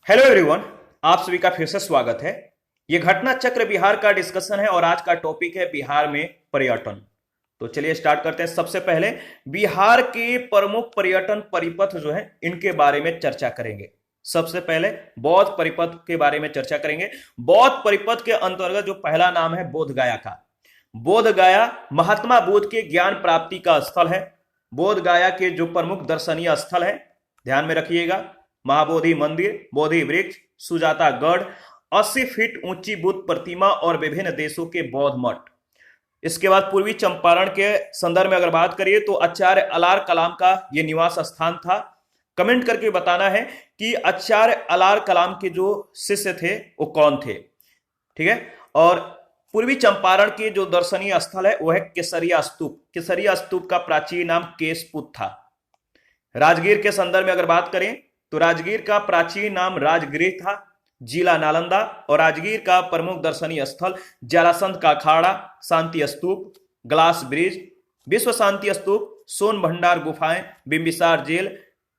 Hello everyone. आप सभी का फिर से स्वागत है। ये घटना चक्र बिहार का डिस्कशन है और आज का टॉपिक है बिहार में पर्यटन। तो चलिए स्टार्ट करते हैं। सबसे पहले बिहार के प्रमुख पर्यटन परिपथ जो है इनके बारे में चर्चा करेंगे। सबसे पहले बौद्ध परिपथ के बारे में चर्चा करेंगे। बौद्ध परिपथ के अंतर्गत जो पहला नाम है बोध गया का। बोध गया महात्मा बुद्ध के ज्ञान प्राप्ति का स्थल है। बोध गया के जो प्रमुख दर्शनीय स्थल है ध्यान में रखिएगा, महाबोधि मंदिर, बोधि वृक्ष, सुजाता गढ़, 80 फीट ऊंची बुद्ध प्रतिमा और विभिन्न देशों के बौद्ध मठ। इसके बाद पूर्वी चंपारण के संदर्भ में अगर बात करिए तो आचार्य अलार कलाम का यह निवास स्थान था। कमेंट करके बताना है कि आचार्य अलार कलाम के जो शिष्य थे वो कौन थे। ठीक है। और पूर्वी चंपारण के जो दर्शनीय स्थल है वह है केसरिया स्तूप। केसरिया स्तूप का प्राचीन नाम केशपुत था। राजगीर के संदर्भ में अगर बात करें तो राजगीर का प्राचीन नाम राजगृह था, जिला नालंदा। और राजगीर का प्रमुख दर्शनीय स्थल जरासंध का अखाड़ा, शांति स्तूप, ग्लास ब्रिज, विश्व शांति स्तूप, सोन भंडार गुफाएं, बिंबिसार जेल,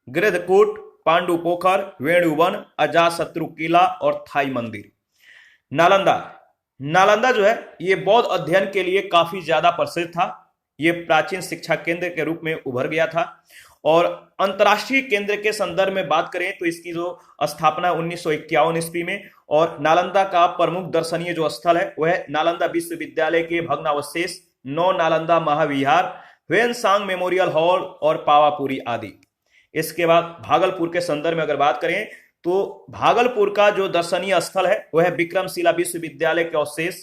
गृधकूट, पांडु पोखर, वेणुवन, अजातशत्रु किला और थाई मंदिर। नालंदा नालंदा जो है ये बौद्ध अध्ययन के लिए काफी ज्यादा प्रसिद्ध था। ये प्राचीन शिक्षा केंद्र के रूप में उभर गया था। और अंतर्राष्ट्रीय केंद्र के संदर्भ में बात करें तो इसकी जो स्थापना 1951 ईस्वी में। और नालंदा का प्रमुख दर्शनीय जो स्थल है वह नालंदा विश्वविद्यालय के भग्नावशेष, नौ नालंदा महाविहार, ह्वेनसांग मेमोरियल हॉल और पावापुरी आदि। इसके बाद भागलपुर के संदर्भ में अगर बात करें तो भागलपुर का जो दर्शनीय स्थल है वह विक्रमशिला विश्वविद्यालय के अवशेष,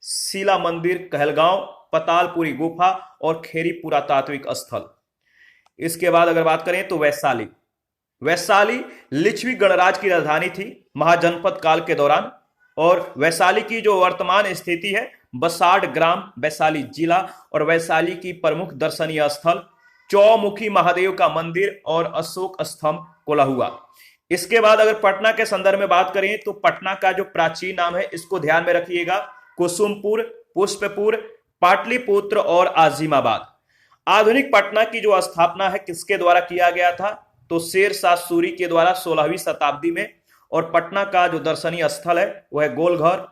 शिला मंदिर कहलगांव, पतालपुरी गुफा और खेरी पुरातात्विक स्थल। इसके बाद अगर बात करें तो वैशाली वैशाली लिच्छवी गणराज्य की राजधानी थी महाजनपद काल के दौरान। और वैशाली की जो वर्तमान स्थिति है बसाड़ ग्राम, वैशाली जिला। और वैशाली की प्रमुख दर्शनीय स्थल चौमुखी महादेव का मंदिर और अशोक स्तंभ कोल्हुआ। इसके बाद अगर पटना के संदर्भ में बात करें तो पटना का जो प्राचीन नाम है इसको ध्यान में रखिएगा, कुसुमपुर, पुष्पपुर, पाटलिपुत्र और आजिमाबाद। आधुनिक पटना की जो स्थापना है किसके द्वारा किया गया था तो शेर शाह सूरी के द्वारा 16वीं शताब्दी में। और पटना का जो दर्शनीय स्थल है वह गोलघर,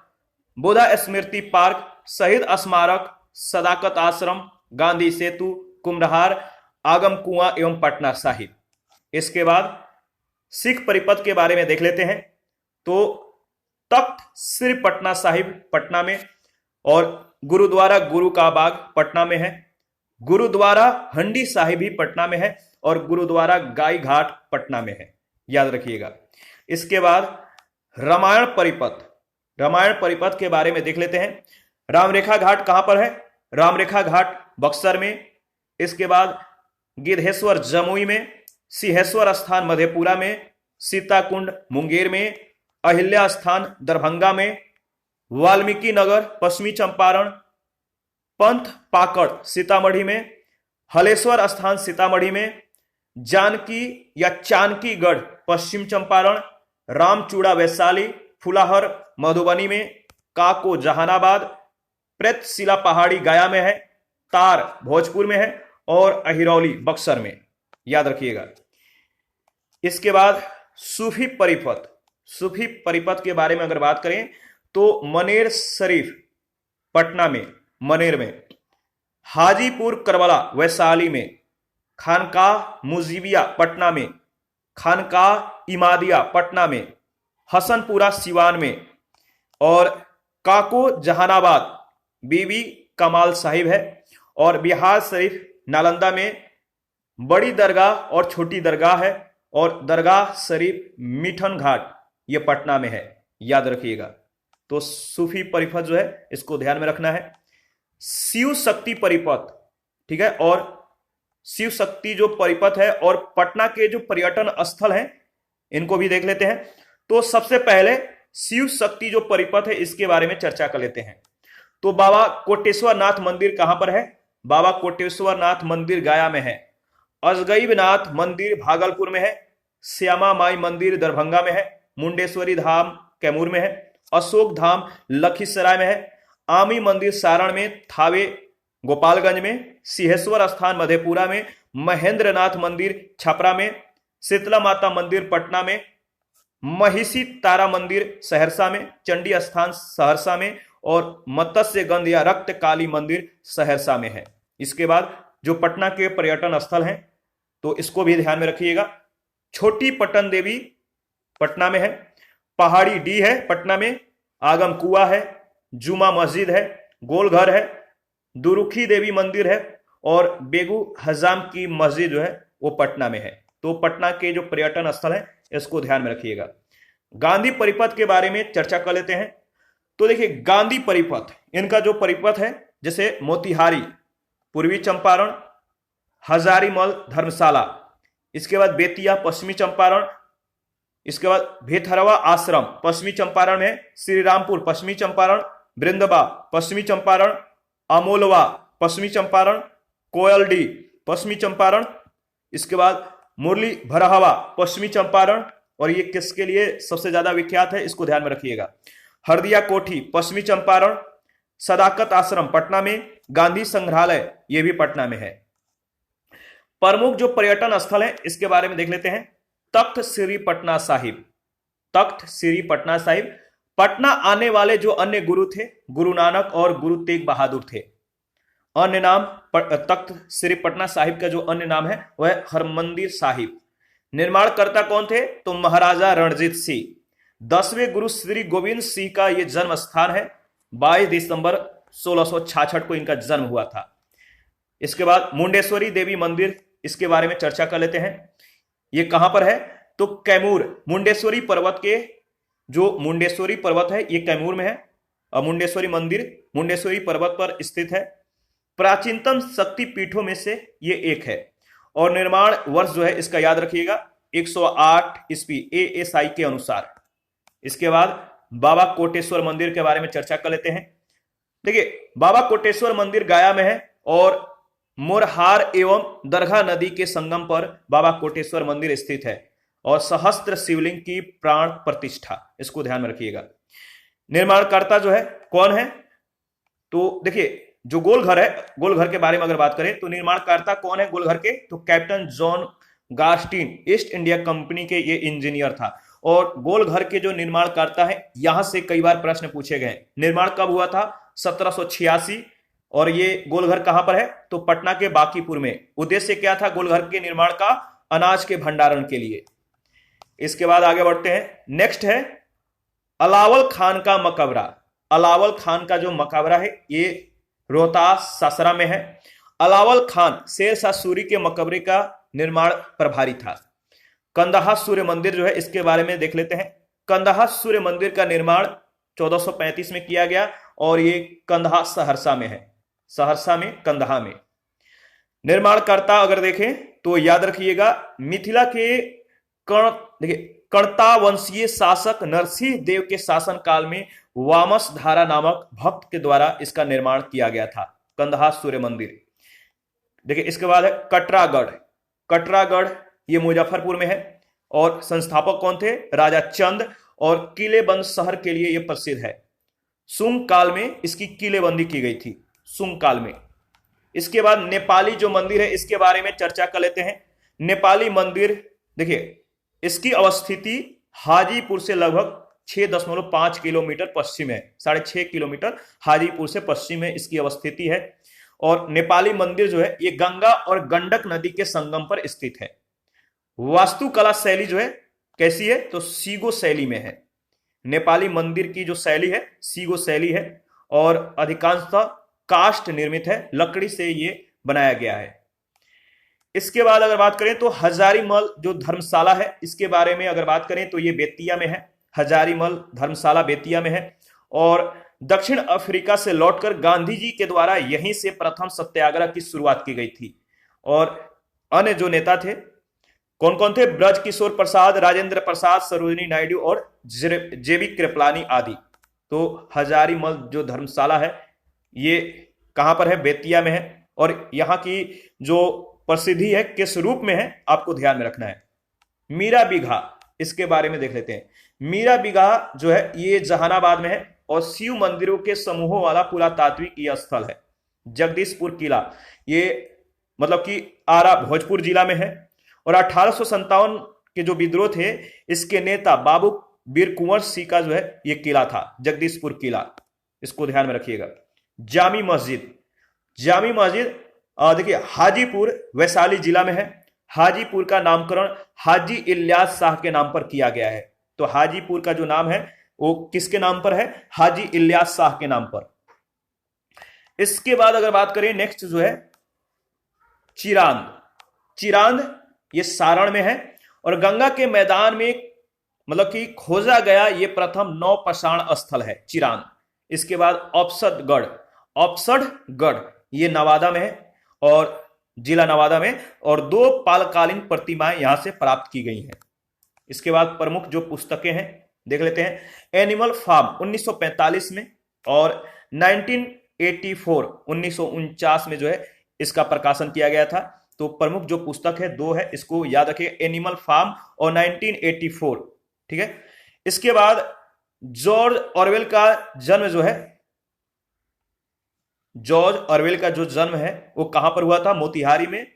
बुद्धा स्मृति पार्क, शहीद स्मारक, सदाकत आश्रम, गांधी सेतु, कुम्हरार, आगम कुआं एवं पटना साहिब। इसके बाद सिख परिपथ के बारे में देख लेते हैं तो तख्त श्री पटना साहिब पटना में, और गुरुद्वारा गुरु का बाग पटना में है, गुरुद्वारा हंडी साहिब भी पटना में है और गुरुद्वारा गाई घाट पटना में है, याद रखिएगा। इसके बाद रामायण परिपथ के बारे में देख लेते हैं। रामरेखा घाट कहां पर है? रामरेखा घाट बक्सर में। इसके बाद गिद्धेश्वर जमुई में, सिंहेश्वर स्थान मधेपुरा में, सीताकुंड मुंगेर में, अहिल्या स्थान दरभंगा में, वाल्मीकि नगर पश्चिमी चंपारण, पंथ पाकड़ सीतामढ़ी में, हलेश्वर स्थान सीतामढ़ी में, जानकी या चानकीगढ़ पश्चिम चंपारण, रामचूड़ा वैशाली, फुलाहर मधुबनी में, काको जहानाबाद, प्रेतशिला पहाड़ी गया में है, तार भोजपुर में है और अहिरौली बक्सर में, याद रखिएगा। इसके बाद सूफी परिपथ के बारे में अगर बात करें तो मनेर शरीफ पटना में, मनेर में, हाजीपुर करबला वैशाली में, खानकाह मुजीबिया पटना में, खानकाह इमादिया पटना में, हसनपुरा सिवान में और काको जहानाबाद बीबी कमाल साहिब है। और बिहार शरीफ नालंदा में, बड़ी दरगाह और छोटी दरगाह है और दरगाह शरीफ मिठन घाट ये पटना में है, याद रखिएगा। तो सूफी परिपथ जो है इसको ध्यान में रखना है। शिव शक्ति परिपथ, ठीक है, और शिव शक्ति जो परिपथ है और पटना के जो पर्यटन स्थल हैं इनको भी देख लेते हैं। तो सबसे पहले शिव शक्ति जो परिपथ है इसके बारे में चर्चा कर लेते हैं। तो बाबा कोटेश्वर नाथ मंदिर कहां पर है? बाबा कोटेश्वर नाथ मंदिर गया में है, अजगईबनाथ मंदिर भागलपुर में है, श्यामा माई मंदिर दरभंगा में है, मुंडेश्वरी धाम कैमूर में है, अशोक धाम लखीसराय में है, आमी मंदिर सारण में, थावे गोपालगंज में, सिंहेश्वर स्थान मधेपुरा में, महेंद्रनाथ मंदिर छपरा में, शीतला माता मंदिर पटना में, महिषी तारा मंदिर सहरसा में, चंडी स्थान सहरसा में, और मत्स्य गंध या रक्त काली मंदिर सहरसा में है। इसके बाद जो पटना के पर्यटन स्थल हैं तो इसको भी ध्यान में रखिएगा। छोटी पटन देवी पटना में है, पहाड़ी डी है पटना में, आगम कुआ है, जुमा मस्जिद है, गोलघर है, दुरुखी देवी मंदिर है, और बेगू हजाम की मस्जिद जो है वो पटना में है। तो पटना के जो पर्यटन स्थल है इसको ध्यान में रखिएगा। गांधी परिपथ के बारे में चर्चा कर लेते हैं। तो देखिए गांधी परिपथ, इनका जो परिपथ है जैसे मोतिहारी पूर्वी चंपारण, हजारीमल धर्मशाला, इसके बाद बेतिया पश्चिमी चंपारण, इसके बाद भेथरवा आश्रम पश्चिमी चंपारण में, श्री रामपुर पश्चिमी चंपारण, वृंदवा पश्चिमी चंपारण, अमोलवा पश्चिमी चंपारण, कोयलडी पश्चिमी चंपारण, इसके बाद मुरली भरहवा पश्चिमी चंपारण, और ये किसके लिए सबसे ज्यादा विख्यात है इसको ध्यान में रखिएगा, हरदिया कोठी पश्चिमी चंपारण, सदाकत आश्रम पटना में, गांधी संग्रहालय ये भी पटना में है। प्रमुख जो पर्यटन स्थल है इसके बारे में देख लेते हैं। तख्त श्री पटना साहिब, तख्त श्री पटना साहिब, पटना आने वाले जो अन्य गुरु थे गुरु नानक और गुरु तेग बहादुर थे। अन्य नाम तख्त श्री पटना साहिब का जो अन्य नाम है वह हरमंदिर साहिब। निर्माणकर्ता कौन थे तो महाराजा रणजीत सिंह। 10वें गुरु श्री गोविंद सिंह का यह जन्म स्थान है। 22 दिसंबर 1666 को इनका जन्म हुआ था। इसके बाद मुंडेश्वरी देवी मंदिर, इसके बारे में चर्चा कर लेते हैं। ये कहां पर है तो कैमूर, मुंडेश्वरी पर्वत के जो मुंडेश्वरी पर्वत है ये कैमूर में है, और मुंडेश्वरी मंदिर मुंडेश्वरी पर्वत पर स्थित है। प्राचीनतम शक्ति पीठों में से ये एक है, और निर्माण वर्ष जो है इसका याद रखिएगा 108 ईस्वी ASI के अनुसार। इसके बाद बाबा कोटेश्वर मंदिर के बारे में चर्चा कर लेते हैं। देखिए बाबा कोटेश्वर मंदिर गया में है, और मोरहार एवं दरगाह नदी के संगम पर बाबा कोटेश्वर मंदिर स्थित है, और सहस्त्र शिवलिंग की प्राण प्रतिष्ठा, इसको ध्यान में रखिएगा। निर्माणकर्ता जो है कौन है तो देखिए जो गोलघर है, गोलघर के बारे में अगर बात करें तो निर्माणकर्ता कौन है गोलघर के तो captain John Garstin, East India company के ये इंजीनियर था। और गोलघर के जो निर्माणकर्ता है यहां से कई बार प्रश्न पूछे गए। निर्माण कब हुआ था 1786, और ये गोलघर कहां पर है तो पटना के बांकीपुर में। उद्देश्य क्या था गोलघर के निर्माण का, अनाज के भंडारण के लिए। इसके बाद आगे बढ़ते हैं। नेक्स्ट है अलावल खान का मकबरा। अलावल खान का जो मकबरा है ये रोहतास सासरा में है। अलावल खान शेर शाह सूरी के मकबरे का निर्माण प्रभारी था। कंदहा सूर्य मंदिर जो है इसके बारे में देख लेते हैं। कंदहा सूर्य मंदिर का निर्माण 1435 में किया गया, और ये कंदहा सहरसा में है, सहरसा में कंदहा में। निर्माणकर्ता अगर देखें तो याद रखिएगा मिथिला के कर्णता वंशीय शासक नरसिंह देव के शासन काल में वामस धारा नामक भक्त के द्वारा इसका निर्माण किया गया था, कंदहा सूर्य मंदिर। देखिए इसके बाद है कटरागढ़। कटरागढ़ ये मुजफ्फरपुर में है, और संस्थापक कौन थे राजा चंद, और किलेबंद शहर के लिए यह प्रसिद्ध है। सुंग काल में इसकी किलेबंदी की गई थी, सुंग काल में। इसके बाद नेपाली जो मंदिर है इसके बारे में चर्चा कर लेते हैं। नेपाली मंदिर देखिए इसकी अवस्थिति हाजीपुर से लगभग 6.5 किलोमीटर पश्चिम है, 6.5 किलोमीटर हाजीपुर से पश्चिम में इसकी अवस्थिति है। और नेपाली मंदिर जो है ये गंगा और गंडक नदी के संगम पर स्थित है। वास्तुकला शैली जो है कैसी है तो सीगो शैली में है। नेपाली मंदिर की जो शैली है सीगो शैली है, और अधिकांशतः काष्ठ निर्मित है, लकड़ी से ये बनाया गया है। इसके बाद अगर बात करें तो हजारीमल जो धर्मशाला है इसके बारे में अगर बात करें तो ये बेतिया में है। हजारीमल धर्मशाला बेतिया में है, और दक्षिण अफ्रीका से लौटकर गांधी जी के द्वारा यहीं से प्रथम सत्याग्रह की शुरुआत की गई थी। और अन्य जो नेता थे कौन कौन थे, ब्रज किशोर प्रसाद, राजेंद्र प्रसाद, सरोजिनी नायडू और जेबी कृपलानी आदि। तो हजारीमल जो धर्मशाला है ये कहां पर है, बेतिया में है, और यहां की जो प्रसिद्धि है किस रूप में है आपको ध्यान में रखना है। मीरा बीघा, इसके बारे में देख लेते हैं। मीरा बीघा जो है ये जहानाबाद में है, और शिव मंदिरों के समूहों वाला पुरातात्विक यह स्थल है। जगदीशपुर किला ये मतलब कि आरा भोजपुर जिला में है, और 1857 के जो विद्रोह थे, इसके नेता बाबू वीर कुंवर सिंह का जो है ये किला था, जगदीशपुर किला, इसको ध्यान में रखिएगा। जामी मस्जिद, जामी मस्जिद देखिए हाजीपुर वैशाली जिला में है। हाजीपुर का नामकरण हाजी इलियास शाह के नाम पर किया गया है। तो हाजीपुर का जो नाम है वो किसके नाम पर है? हाजी इलियास शाह के नाम पर। इसके बाद अगर बात करें नेक्स्ट जो है चिरांद, चिरांद ये सारण में है और गंगा के मैदान में मतलब कि खोजा गया ये प्रथम नौपाषाण स्थल है चिरांद। इसके बाद औपसदगढ़, औपसदगढ़ ये नवादा में है और जिला नवादा में, और 2 पालकालीन प्रतिमाएं यहां से प्राप्त की गई हैं। इसके बाद प्रमुख जो पुस्तकें हैं देख लेते हैं। एनिमल फार्म 1945 में और 1984 1949 में जो है इसका प्रकाशन किया गया था। तो प्रमुख जो पुस्तक है 2 है, इसको याद रखिए, एनिमल फार्म और 1984, ठीक है। इसके बाद जॉर्ज ऑरवेल का जन्म जो है, जॉर्ज ऑरवेल का जो जन्म है वो कहां पर हुआ था? मोतिहारी में।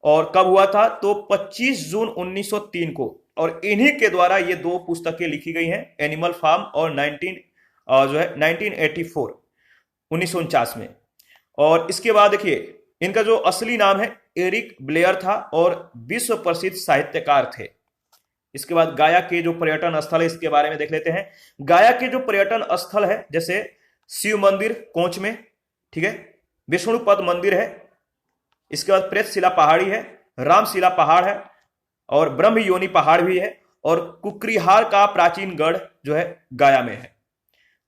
और कब हुआ था? तो 25 जून 1903 को। और इन्हीं के द्वारा ये 2 पुस्तकें लिखी गई हैं, एनिमल फार्म और 1984 1949 में। और इसके बाद देखिए इनका जो असली नाम है एरिक ब्लेयर था और विश्व प्रसिद्ध साहित्यकार थे। इसके बाद गाया के जो पर्यटन स्थल है इसके बारे में देख लेते हैं। गाया के जो पर्यटन स्थल है जैसे शिव मंदिर कोंच में, ठीक है, विष्णुपद मंदिर है, इसके बाद प्रेतशिला पहाड़ी है, रामशिला पहाड़ है और ब्रह्म योनि पहाड़ भी है, और कुकरीहार का प्राचीन गढ़ जो है गाया में है।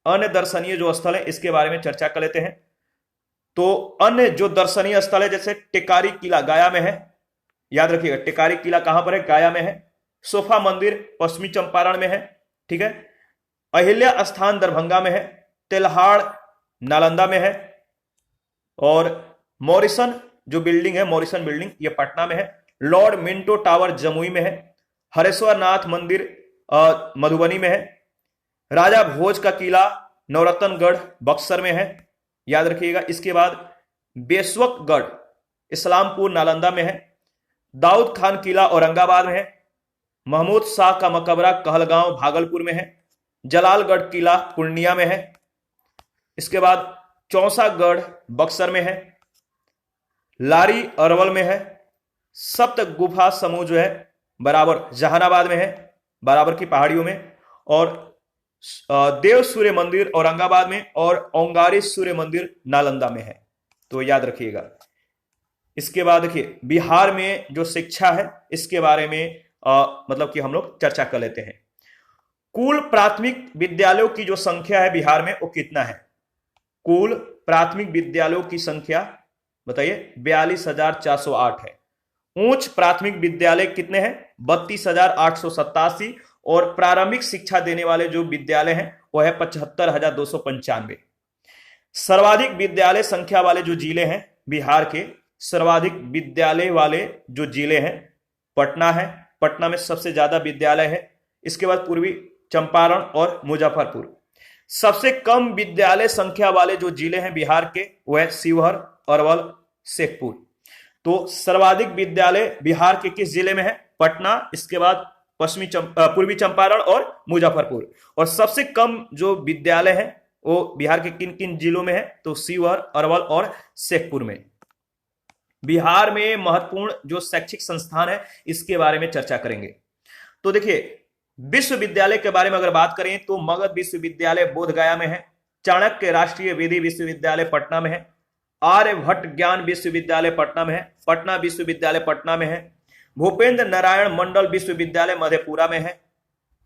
अन्य दर्शनीय जो स्थल है इसके बारे में चर्चा कर लेते हैं। तो अन्य जो दर्शनीय स्थल है जैसे टेकारी किला गाया में है, याद रखिएगा टेकारी किला कहां पर है? गाया में है। सोफा मंदिर पश्चिमी चंपारण में है, ठीक है। अहिल्या स्थान दरभंगा में है। तेल्हाड़ नालंदा में है। और मॉरिसन जो बिल्डिंग है, मॉरिसन बिल्डिंग, ये पटना में है। लॉर्ड मिंटो टावर जमुई में है। हरेश्वर नाथ मंदिर मधुबनी में है। राजा भोज का किला नवरत्नगढ़ बक्सर में है, याद रखिएगा। इसके बाद बेसवकगढ़ इस्लामपुर नालंदा में है। दाऊद खान किला औरंगाबाद में है। महमूद शाह का मकबरा कहलगांव भागलपुर में है। जलालगढ़ किला पूर्णिया में है। इसके बाद चौसागढ़ बक्सर में है। लारी अरवल में है। सप्त गुफा समूह जो है बराबर जहानाबाद में है, बराबर की पहाड़ियों में। और देव सूर्य मंदिर औरंगाबाद में और ओंगारी सूर्य मंदिर नालंदा में है, तो याद रखिएगा। इसके बाद देखिए बिहार में जो शिक्षा है इसके बारे में मतलब कि हम लोग चर्चा कर लेते हैं। कुल प्राथमिक विद्यालयों की जो संख्या है बिहार में वो कितना है? कुल प्राथमिक विद्यालयों की संख्या बताइए 42,408 है। उच्च प्राथमिक विद्यालय कितने हैं? 32,887। और प्रारंभिक शिक्षा देने वाले जो विद्यालय हैं वो है 75,295। सर्वाधिक विद्यालय संख्या वाले जो जिले हैं बिहार के, सर्वाधिक विद्यालय वाले जो जिले हैं पटना है, पटना में सबसे ज्यादा विद्यालय है। इसके बाद पूर्वी चंपारण और मुजफ्फरपुर। सबसे कम विद्यालय संख्या वाले जो जिले हैं बिहार के वो है शिवहर, अरवल, शेखपुर। तो सर्वाधिक विद्यालय बिहार के किस जिले में है? पटना, इसके बाद पूर्वी चंपारण और मुजफ्फरपुर। और सबसे कम जो विद्यालय है वो बिहार के किन किन जिलों में है? तो शिवहर, अरवल और शेखपुर में। बिहार में महत्वपूर्ण जो शैक्षिक संस्थान है इसके बारे में चर्चा करेंगे। तो देखिए विश्वविद्यालय के बारे में अगर बात करें तो मगध विश्वविद्यालय बोधगया में है। चाणक्य राष्ट्रीय विधि विश्वविद्यालय पटना में है। आर्यभट्ट ज्ञान विश्वविद्यालय पटना में है। पटना विश्वविद्यालय पटना में है। भूपेंद्र नारायण मंडल विश्वविद्यालय मधेपुरा में है।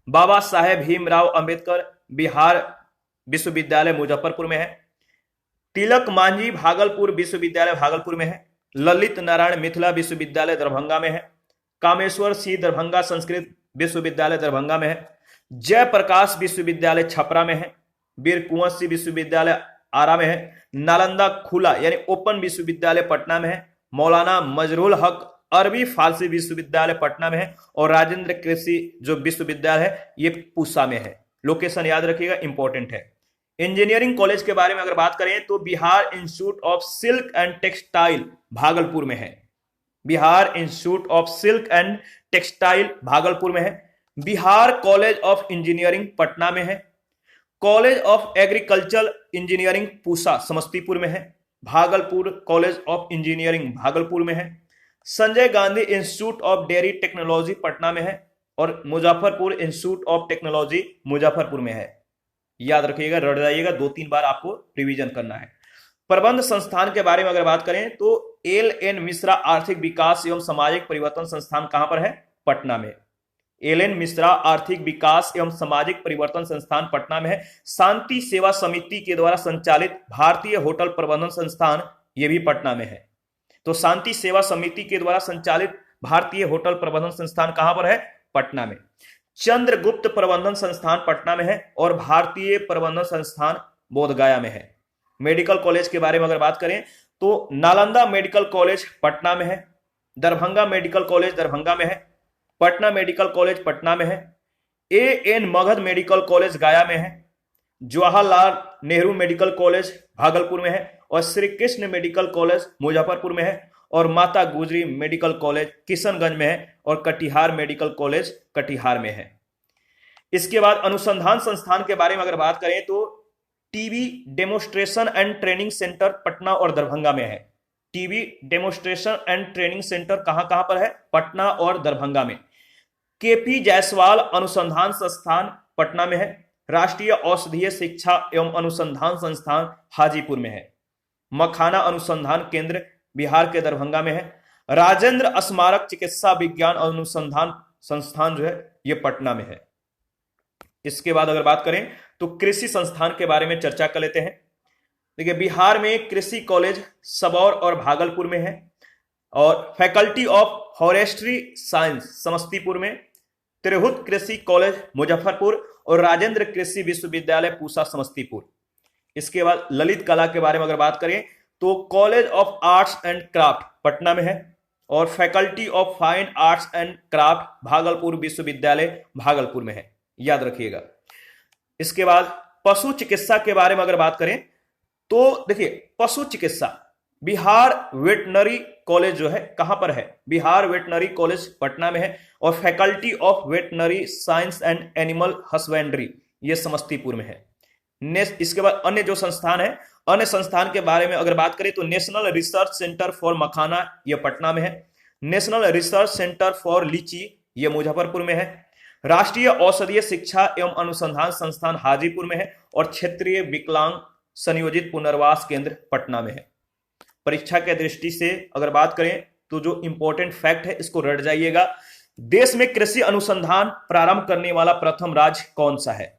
बाबा साहेब भीमराव अंबेडकर बिहार विश्वविद्यालय मुजफ्फरपुर में है। तिलक मांझी भागलपुर विश्वविद्यालय भागलपुर में है। ललित नारायण मिथिला विश्वविद्यालय दरभंगा में है। कामेश्वर सिंह दरभंगा संस्कृत विश्वविद्यालय दरभंगा में है। जयप्रकाश विश्वविद्यालय छपरा में है। वीर कुंवर सिंह विश्वविद्यालय आरा में है। नालंदा खुला यानी ओपन विश्वविद्यालय पटना में है। मौलाना मजरुल हक अरबी फारसी विश्वविद्यालय पटना में है। और राजेंद्र कृषि जो विश्वविद्यालय है ये पूसा में है। लोकेशन याद रखिएगा, इंपॉर्टेंट है। इंजीनियरिंग कॉलेज के बारे में अगर बात करें तो Bihar institute of silk and textile Bhagalpur में है। Bihar institute of silk and textile Bhagalpur में है। Bihar college of engineering Patna में है। College of agriculture engineering Pusa Samastipur में है। Bhagalpur college of engineering Bhagalpur में है। Sanjay Gandhi institute of dairy technology Patna में है और Muzaffarpur institute of technology Muzaffarpur में है। याद रखिएगा, रट जाइएगा, 2-3 बार आपको रिवीजन करना है। प्रबंध संस्थान के बारे में अगर बात करें तो एल.एन. मिश्रा आर्थिक विकास एवं सामाजिक परिवर्तन संस्थान कहां पर है? पटना में। एल.एन. मिश्रा आर्थिक विकास एवं सामाजिक परिवर्तन संस्थान पटना में है। शांति सेवा समिति के द्वारा संचालित भारतीय होटल प्रबंधन संस्थान यह भी पटना में है। तो शांति सेवा समिति के द्वारा संचालित भारतीय होटल प्रबंधन संस्थान कहां पर है? पटना में। चंद्रगुप्त प्रबंधन संस्थान पटना में है और भारतीय प्रबंधन संस्थान बोधगया में है। मेडिकल कॉलेज के बारे में अगर बात करें तो नालंदा मेडिकल कॉलेज पटना में है। दरभंगा मेडिकल कॉलेज दरभंगा में है। पटना मेडिकल कॉलेज पटना में है। ए.एन. मगध मेडिकल कॉलेज गया में है। जवाहरलाल नेहरू मेडिकल कॉलेज भागलपुर में है और श्री कृष्ण मेडिकल कॉलेज मुजफ्फरपुर में है और माता गुजरी मेडिकल कॉलेज किशनगंज में है और कटिहार मेडिकल कॉलेज कटिहार में है। इसके बाद अनुसंधान संस्थान के बारे में अगर बात करें तो TB demonstration and training centre Patna और दरभंगा में है। TB demonstration and training centre कहां कहां पर है? पटना और दरभंगा में। केपी जायसवाल अनुसंधान संस्थान पटना में है। राष्ट्रीय औषधीय शिक्षा एवं अनुसंधान संस्थान हाजीपुर में है। मखाना अनुसंधान केंद्र बिहार के दरभंगा में है। राजेंद्र स्मारक चिकित्सा विज्ञान अनुसंधान संस्थान जो है ये पटना में है। इसके बाद अगर बात करें तो कृषि संस्थान के बारे में चर्चा कर लेते हैं। देखिए, बिहार में कृषि कॉलेज सबौर और भागलपुर में है और faculty of forestry science Samastipur में, तिरहुत कृषि कॉलेज मुजफ्फरपुर और राजेंद्र कृषि विश्वविद्यालय पूसा समस्तीपुर। इसके बाद ललित कला के बारे में अगर बात करें तो college of arts and craft Patna में है और faculty of fine arts and craft Bhagalpur विश्वविद्यालय भागलपुर में है। याद रखिएगा। इसके बाद पशु चिकित्सा के बारे में अगर बात करें तो देखिए, पशु चिकित्सा बिहार वेटनरी कॉलेज जो है कहां पर है? बिहार वेटनरी कॉलेज पटना में है और faculty of veterinary science and animal husbandry ये समस्तीपुर में है। इसके बाद अन्य जो संस्थान है, अन्य संस्थान के बारे में अगर बात करें तो नेशनल रिसर्च सेंटर फॉर मखाना यह पटना में है। नेशनल रिसर्च सेंटर फॉर लीची यह मुजफ्फरपुर में है। राष्ट्रीय औषधीय शिक्षा एवं अनुसंधान संस्थान हाजीपुर में है और क्षेत्रीय विकलांग संयोजित पुनर्वास केंद्र पटना में है। परीक्षा के दृष्टि से अगर बात करें तो जो इंपॉर्टेंट फैक्ट है इसको रट जाइएगा। देश में कृषि अनुसंधान प्रारंभ करने वाला प्रथम राज्य कौन सा है?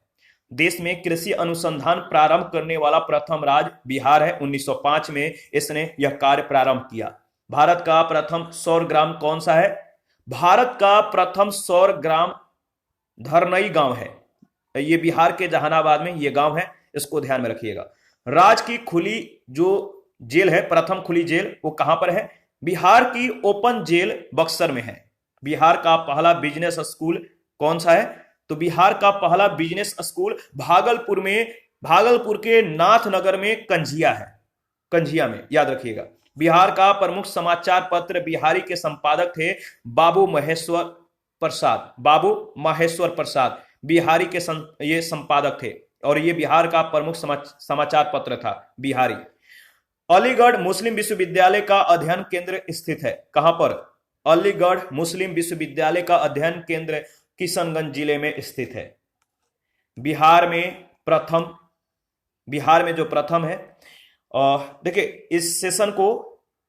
देश में कृषि अनुसंधान प्रारंभ करने वाला प्रथम राज्य बिहार है। 1905 में इसने यह कार्य प्रारंभ किया। भारत का प्रथम सौर ग्राम कौन सा है? भारत का प्रथम सौर ग्राम धरनई गांव है। यह बिहार के जहानाबाद में यह गांव है, इसको ध्यान में रखिएगा। राज्य की खुली जो जेल है, प्रथम खुली जेल, वो कहां पर है? बिहार की ओपन जेल बक्सर में है। बिहार का पहला बिजनेस स्कूल कौन सा है? तो बिहार का पहला बिजनेस स्कूल भागलपुर में, भागलपुर के नाथनगर में कंझिया है, कंझिया में। याद रखिएगा। बिहार का प्रमुख समाचार पत्र बिहारी के संपादक थे बाबू महेश्वर प्रसाद। बाबू माहेश्वर प्रसाद बिहारी के ये संपादक थे और ये बिहार का प्रमुख समाचार पत्र था बिहारी। अलीगढ़ मुस्लिम विश्वविद्यालय का अध्ययन केंद्र स्थित है कहां पर? अलीगढ़ मुस्लिम विश्वविद्यालय का अध्ययन केंद्र किशनगंज जिले में स्थित है। बिहार में जो प्रथम है, देखिए इस सेशन को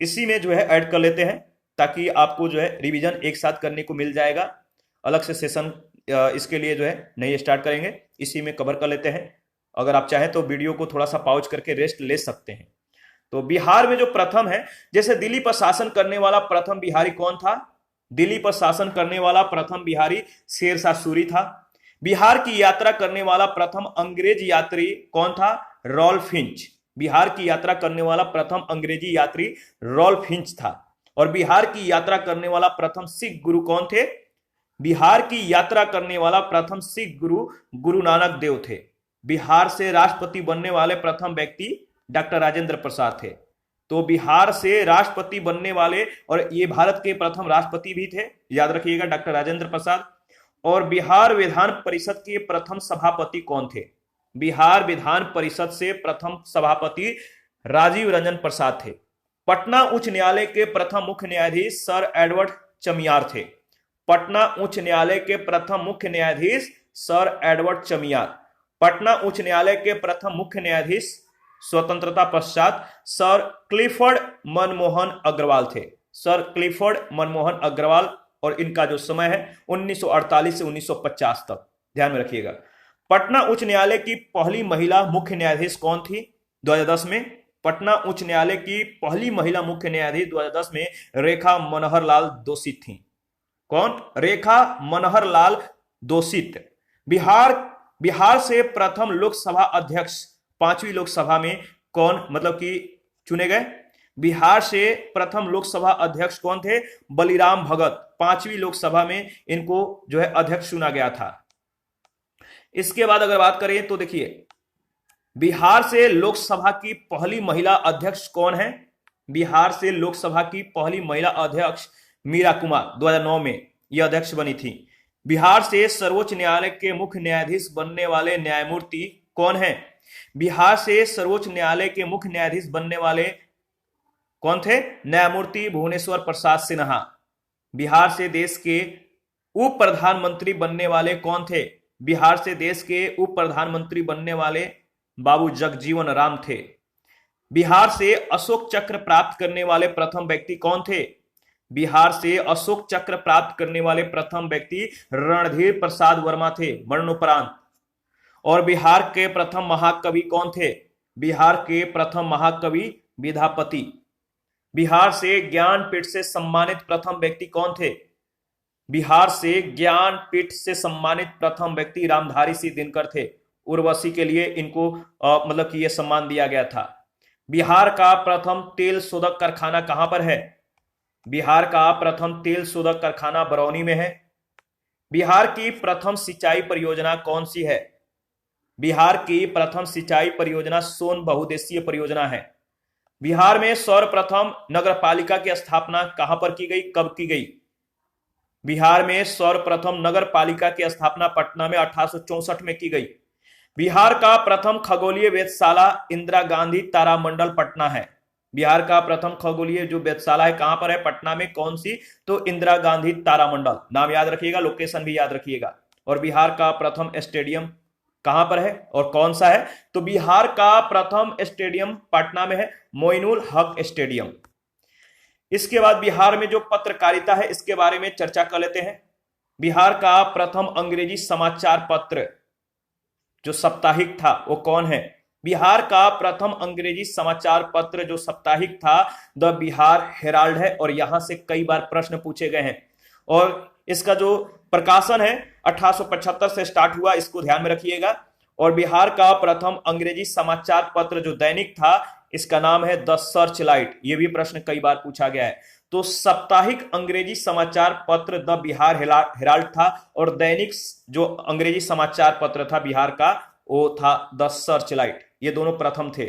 इसी में जो है ऐड कर लेते हैं ताकि आपको जो है रिवीजन एक साथ करने को मिल जाएगा। अलग से सेशन इसके लिए जो है नहीं स्टार्ट करेंगे, इसी में कवर कर लेते हैं। अगर आप चाहें तो वीडियो को थोड़ा सा पॉज करके रेस्ट ले सकते हैं। तो बिहार में जो प्रथम है, जैसे दिल्ली पर शासन करने वाला प्रथम बिहारी कौन था? दिल्ली पर शासन करने वाला प्रथम बिहारी शेरशाह सूरी था। बिहार की यात्रा करने वाला प्रथम अंग्रेज यात्री कौन था? Rolf Finch. बिहार की यात्रा करने वाला प्रथम अंग्रेजी यात्री रॉल्फ फिंच था। और बिहार की यात्रा करने वाला प्रथम सिख गुरु कौन थे? बिहार की यात्रा करने वाला प्रथम सिख गुरु गुरु नानक देव थे। बिहार से राष्ट्रपति बनने वाले प्रथम व्यक्ति डॉक्टर राजेंद्र प्रसाद थे। तो बिहार से राष्ट्रपति बनने वाले, और ये भारत के प्रथम राष्ट्रपति भी थे, याद रखिएगा, डॉक्टर राजेंद्र प्रसाद। और बिहार विधान परिषद के प्रथम सभापति कौन थे? बिहार विधान परिषद से प्रथम सभापति राजीव रंजन प्रसाद थे। पटना उच्च न्यायालय के प्रथम मुख्य न्यायाधीश सर एडवर्ड चमियार थे। पटना उच्च न्यायालय के प्रथम मुख्य न्यायाधीश सर एडवर्ड चमियार। पटना उच्च न्यायालय के प्रथम मुख्य न्यायाधीश स्वतंत्रता पश्चात सर क्लिफर्ड मनमोहन अग्रवाल थे। सर क्लिफर्ड मनमोहन अग्रवाल, और इनका जो समय है 1948 से 1950 तक, ध्यान में रखिएगा। पटना उच्च न्यायालय की पहली महिला मुख्य न्यायाधीश कौन थी 2010 में? पटना उच्च न्यायालय की पहली महिला मुख्य न्यायाधीश 2010 में रेखा मनोहर लाल दोषित थी। कौन? रेखा मनोहर लाल दोषित। बिहार से प्रथम लोकसभा अध्यक्ष 5वीं लोकसभा में कौन मतलब कि चुने गए? बिहार से प्रथम लोकसभा अध्यक्ष कौन थे? बलिराम भगत। 5वीं लोकसभा में इनको जो है अध्यक्ष चुना गया था। इसके बाद अगर बात करें तो देखिए, बिहार से लोकसभा की पहली महिला अध्यक्ष कौन है? बिहार से लोकसभा की पहली महिला अध्यक्ष मीरा कुमार 2009 में यह अध्यक्ष बनी थी। बिहार से सर्वोच्च न्यायालय के मुख्य न्यायाधीश बनने वाले न्यायमूर्ति कौन है? बिहार से सर्वोच्च न्यायालय के मुख्य न्यायाधीश बनने वाले कौन थे? न्यायमूर्ति भुवनेश्वर प्रसाद सिन्हा। बिहार से देश के उप प्रधानमंत्री बनने वाले कौन थे? बिहार से देश के उप प्रधानमंत्री बनने वाले बाबू जगजीवन राम थे। बिहार से अशोक चक्र प्राप्त करने वाले प्रथम व्यक्ति कौन थे? बिहार से अशोक चक्र प्राप्त करने वाले प्रथम व्यक्ति रणधीर प्रसाद वर्मा थे मरणोपरांत। और बिहार के प्रथम महाकवि कौन थे? बिहार के प्रथम महाकवि विद्यापति। बिहार से ज्ञानपीठ से सम्मानित प्रथम व्यक्ति कौन थे? बिहार से ज्ञानपीठ से सम्मानित प्रथम व्यक्ति रामधारी सिंह दिनकर थे। उर्वशी के लिए इनको मतलब कि यह सम्मान दिया गया था। बिहार का प्रथम तेल शोधक कारखाना कहां पर है? बिहार का प्रथम तेल शोधक कारखाना बरौनी में है। बिहार की प्रथम सिंचाई परियोजना कौन सी है? बिहार की प्रथम सिंचाई परियोजना सोन बहुउद्देशीय परियोजना है। बिहार में सर्वप्रथम नगरपालिका की स्थापना कहां पर की गई, कब की गई? बिहार में सर्वप्रथम नगरपालिका की स्थापना पटना में 1864 में की गई। बिहार का प्रथम खगोलीय वेधशाला इंदिरा गांधी तारामंडल पटना है। बिहार का प्रथम खगोलीय जो वेधशाला है कहां पर है? पटना में। कौन सी? तो इंदिरा गांधी तारामंडल। नाम याद रखिएगा, लोकेशन भी याद रखिएगा। और बिहार का प्रथम स्टेडियम कहां पर है और कौन सा है? तो बिहार का प्रथम स्टेडियम पटना में है, मोइनुल हक स्टेडियम। इसके बाद बिहार में जो पत्रकारिता है इसके बारे में चर्चा कर लेते हैं। बिहार का प्रथम अंग्रेजी समाचार पत्र जो साप्ताहिक था वो कौन है? बिहार का प्रथम अंग्रेजी समाचार पत्र जो साप्ताहिक था द बिहार हेराल्ड है, और यहां से कई बार प्रश्न पूछे गए हैं। और इसका जो प्रकाशन है 1875 से स्टार्ट हुआ, इसको ध्यान में रखिएगा। और बिहार का प्रथम अंग्रेजी समाचार पत्र जो दैनिक था इसका नाम है द सर्च लाइट। यह भी प्रश्न कई बार पूछा गया है। तो साप्ताहिक अंग्रेजी समाचार पत्र द बिहार हेराल्ड था, और दैनिक जो अंग्रेजी समाचार पत्र था बिहार का वो था द सर्च लाइट। ये दोनों प्रथम थे।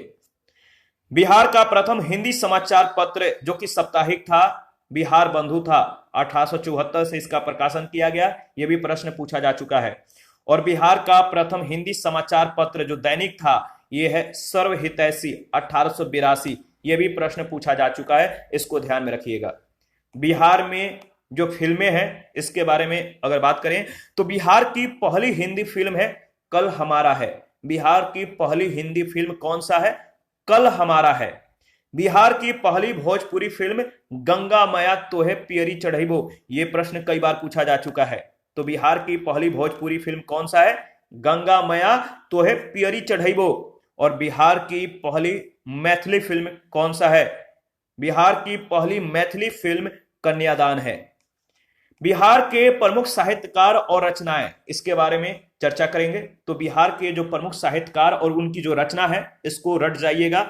बिहार का प्रथम हिंदी समाचार पत्र जो कि साप्ताहिक था बिहार बंधु था। 1874 से इसका प्रकाशन किया गया। यह भी प्रश्न पूछा जा चुका है। और बिहार का प्रथम हिंदी समाचार पत्र जो दैनिक था यह है सर्वहितैषी 1882। यह भी प्रश्न पूछा जा चुका है, इसको ध्यान में रखिएगा। बिहार में जो फिल्में हैं इसके बारे में अगर बात करें तो बिहार की पहली हिंदी फिल्म है कल हमारा है। बिहार की पहली हिंदी फिल्म कौन सा है? कल हमारा है। बिहार की पहली भोजपुरी फिल्म गंगा मैया तोहे पियरी चढ़ैबो। यह प्रश्न कई बार पूछा जा चुका है। तो बिहार की पहली भोजपुरी फिल्म कौन सा है? गंगा मैया तोहे पियरी चढ़ैबो। और बिहार की पहली मैथिली फिल्म कौन सा है? बिहार की पहली मैथिली फिल्म कन्यादान है। बिहार के प्रमुख साहित्यकार और रचनाएं, इसके बारे में चर्चा करेंगे। तो बिहार के जो प्रमुख साहित्यकार और उनकी जो रचना है इसको रट जाइएगा,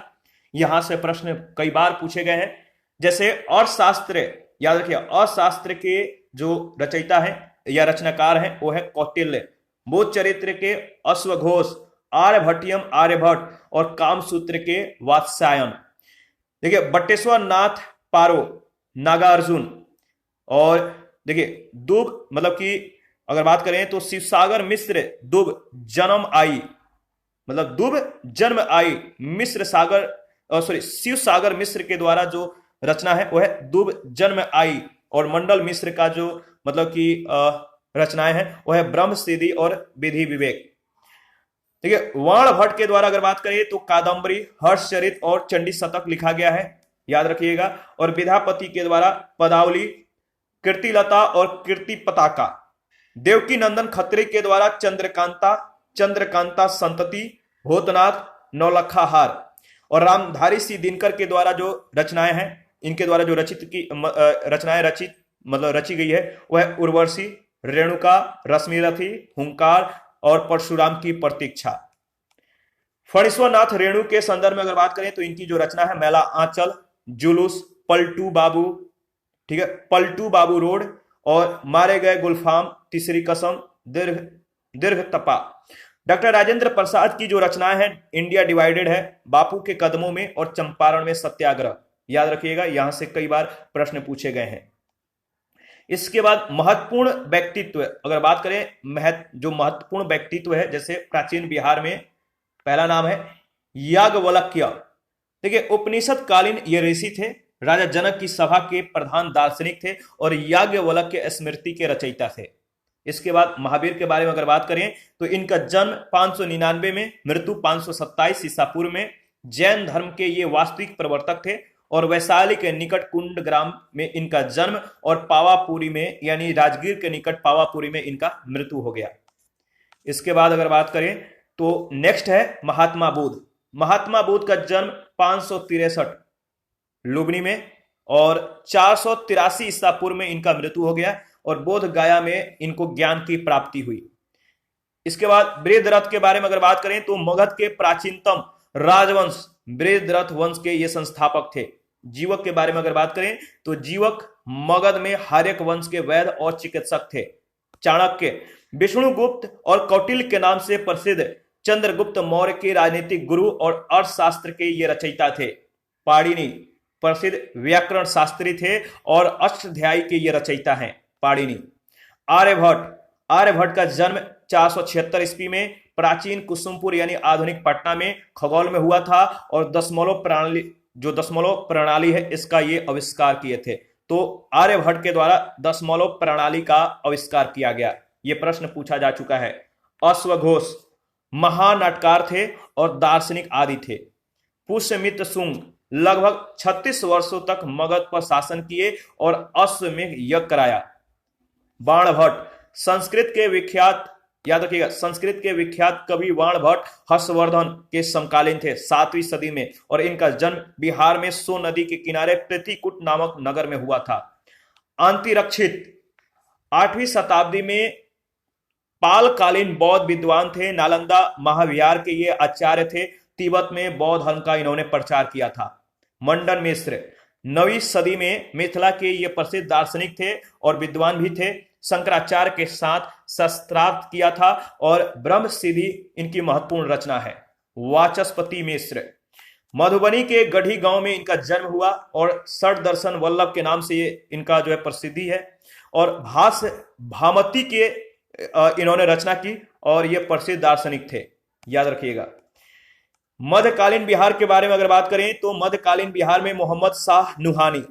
यहां से प्रश्न कई बार पूछे गए हैं। जैसे अर्थशास्त्र, याद रखिए, अर्थशास्त्र के जो रचयिता है या रचनाकार है वो है कौटिल्य। बोध चरित्र के अश्वघोष, आर्यभट्टियम आर्यभट्ट और कामसूत्र के वात्स्यायन। देखिए बटेश्वर नाथ पारो, नागार्जुन, और देखिए दुब मतलब कि अगर बात करें तो शिवसागर मिश्र दुब जन्म आई, मतलब दुब जन्म आई मिश्र सागर, सॉरी शिव सागर मिश्र के द्वारा जो रचना है वह है दुब जन्म आई। और मंडल मिश्र का जो मतलब कि रचनाएं हैं वह है ब्रह्म सिद्धि और विधि विवेक। देखिए वाण भट्ट के द्वारा अगर बात करें तो कादंबरी, हर्षचरित और चंडी शतक लिखा गया है, याद रखिएगा। और विद्यापति के द्वारा पदावली, कीर्तिलता और कीर्ति पताका। देवकी नंदन खत्री के द्वारा चंद्रकांता, चंद्रकांता संतति, भूतनाथ, नौलखा हार। और रामधारी सिंह दिनकर के द्वारा जो रचनाएं हैं, इनके द्वारा जो रचनाएं रची गई है वह उर्वशी, रेणुका, रश्मिरथी, हुंकार और परशुराम की प्रतीक्षा। फणीश्वर नाथ रेणु के संदर्भ में अगर बात करें तो इनकी जो रचना है मेला आंचल, जुलूस, पलटू बाबू, ठीक है, पलटू बाबू रोड और मारे गए गुलफाम, तीसरी कसम, दीर्घ दीर्घ तपा। डॉक्टर राजेंद्र प्रसाद की जो रचनाएं हैं इंडिया डिवाइडेड है, बापू के कदमों में और चंपारण में सत्याग्रह, याद रखिएगा, यहां से कई बार प्रश्न पूछे गए हैं। इसके बाद महत्वपूर्ण व्यक्तित्व अगर बात करें, जो महत्वपूर्ण व्यक्तित्व है जैसे प्राचीन बिहार में पहला नाम है याज्ञवल्क्य। देखिए उपनिषद कालीन ये ऋषि थे, राजा जनक की सभा के प्रधान दार्शनिक थे और याज्ञवल्क्य स्मृति के रचयिता थे। इसके बाद महावीर के बारे में अगर बात करें तो इनका जन्म 599 में, मृत्यु 527 ईसा पूर्व में। जैन धर्म के ये वास्तविक प्रवर्तक थे और वैशाली के निकट कुंड ग्राम में इनका जन्म और पावापुरी में यानी राजगीर के निकट पावापुरी में इनका मृत्यु हो गया। इसके बाद अगर बात करें तो नेक्स्ट है महात्मा बुद्ध। महात्मा बुद्ध का जन्म 563 लुबनी में और 483 ईसा पूर्व में इनका मृत्यु हो गया और बोध गया में इनको ज्ञान की प्राप्ति हुई। इसके बाद बृहद्रथ के बारे में अगर बात करें तो मगध के प्राचीनतम राजवंश बृहद्रथ वंश के ये संस्थापक थे। जीवक के बारे में अगर बात करें तो जीवक मगध में हार्यक वंश के वैद्य और चिकित्सक थे। चाणक्य विष्णुगुप्त और कौटिल्य के नाम से प्रसिद्ध चंद्रगुप्त मौर्य के राजनीतिक गुरु और अर्थशास्त्र के ये रचयिता थे। पाणिनि प्रसिद्ध व्याकरण शास्त्री थे और अष्टाध्यायी के ये रचयिता हैं पाणिनि। आर्यभट्ट का जन्म 476 ईस्वी में प्राचीन कुसुमपुर यानी आधुनिक पटना में खगोल में हुआ था और दशमलव प्रणाली है इसका ये आविष्कार किए थे। तो आर्यभट्ट के द्वारा दशमलव प्रणाली का आविष्कार किया गया, ये प्रश्न पूछा जा चुका है। अश्वघोष महानाटकार थे और दार्शनिक आदि थे। पुष्यमित्र शुंग लगभग 36 वर्षों तक मगध पर शासन किए और अश्वमेध यज्ञ कराया। बाणभट्ट संस्कृत के विख्यात, याद रखिएगा, संस्कृत के विख्यात कवि बाणभट्ट हर्षवर्धन के समकालीन थे 7वीं सदी में और इनका जन्म बिहार में सो नदी के किनारे पृथ्वीकूट नामक नगर में हुआ था। अंतिरक्षित 8वीं शताब्दी में पालकालीन बौद्ध विद्वान थे, नालंदा महाविहार के ये आचार्य थे। तिब्बत में बौद्ध धर्म का इन्होंने प्रचार किया था। मंडन मिश्र 9वीं सदी में मिथिला के ये प्रसिद्ध दार्शनिक थे और विद्वान भी थे। शंकराचार्य के साथ शस्त्रार्थ किया था और ब्रह्म सिद्धि इनकी महत्वपूर्ण रचना है। वाचस्पति मिश्र मधुबनी के गढ़ी गांव में इनका जन्म हुआ और षट दर्शन वल्लभ के नाम से इनका जो है प्रसिद्धि है और भामती के इन्होंने रचना की और ये प्रसिद्ध दार्शनिक थे, याद रखिएगा। मध्यकालीन बिहार के बारे में अगर बात करें तो मध्यकालीन बिहार में मोहम्मद शाह नुहानी,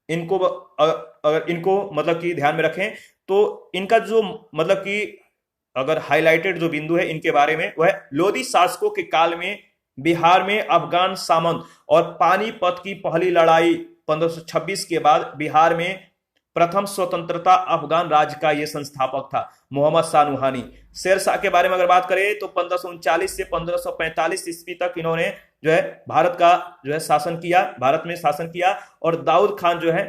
इनको अगर इनको मतलब कि ध्यान में रखें तो इनका जो मतलब कि अगर हाईलाइटेड जो बिंदु है इनके बारे में वह लोधी शासकों के काल में बिहार में अफगान सामंत और पानीपत की पहली लड़ाई 1526 के बाद बिहार में प्रथम स्वतंत्रता अफगान राज्य का यह संस्थापक था मोहम्मद शाह नुहानी। शेरशाह के बारे में अगर बात करें तो 1539 से 1545 ईस्वी तक इन्होंने जो है भारत का जो है शासन किया, भारत में शासन किया। और दाऊद खान जो है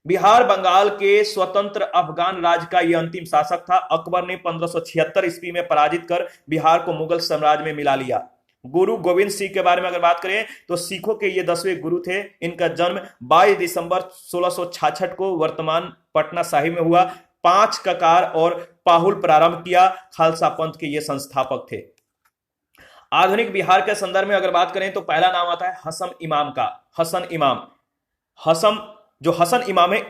बिहार बंगाल के स्वतंत्र अफगान राज्य का यह अंतिम शासक था। अकबर ने 1576 ईस्वी में पराजित कर बिहार को मुगल साम्राज्य में मिला लिया। गुरु गोविंद सिंह के बारे में अगर बात करें तो सिखों के ये 10वें गुरु थे। इनका जन्म 22 दिसंबर 1666 को वर्तमान पटना साहिब में हुआ। 5 ककार और पाहुल प्रारंभ किया। खालसा पंथ के ये संस्थापक थे। आधुनिक बिहार के संदर्भ में अगर बात करें तो पहला नाम आता है हसन इमाम का। हसन इमाम, जो हसन इमाम है,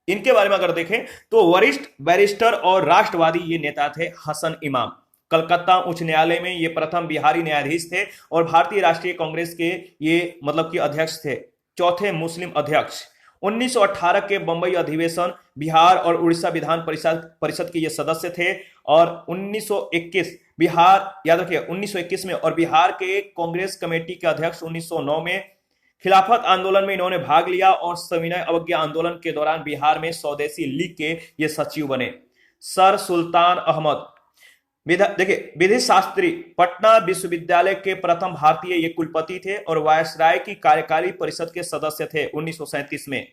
इनके बारे में अगर देखें तो वरिष्ठ बैरिस्टर और राष्ट्रवादी ये नेता थे हसन इमाम। कलकत्ता उच्च न्यायालय में ये प्रथम बिहारी न्यायाधीश थे और भारतीय राष्ट्रीय कांग्रेस के ये मतलब कि अध्यक्ष थे, चौथे मुस्लिम अध्यक्ष। 1918 के बंबई अधिवेशन बिहार और उड़ीसा विधान परिषद के ये सदस्य थे और 1921 बिहार, याद रखिए 1921 में, और बिहार के कांग्रेस कमेटी के अध्यक्ष 1909 में। खिलाफत आंदोलन में इन्होंने भाग लिया और सविनय अवज्ञा आंदोलन के दौरान बिहार में स्वदेशी लीग के ये सचिव बने। सर सुल्तान अहमद, देखिए विधि शास्त्री, पटना विश्वविद्यालय के प्रथम भारतीय ये कुलपति थे और वायसराय की कार्यकारी परिषद के सदस्य थे 1937 में।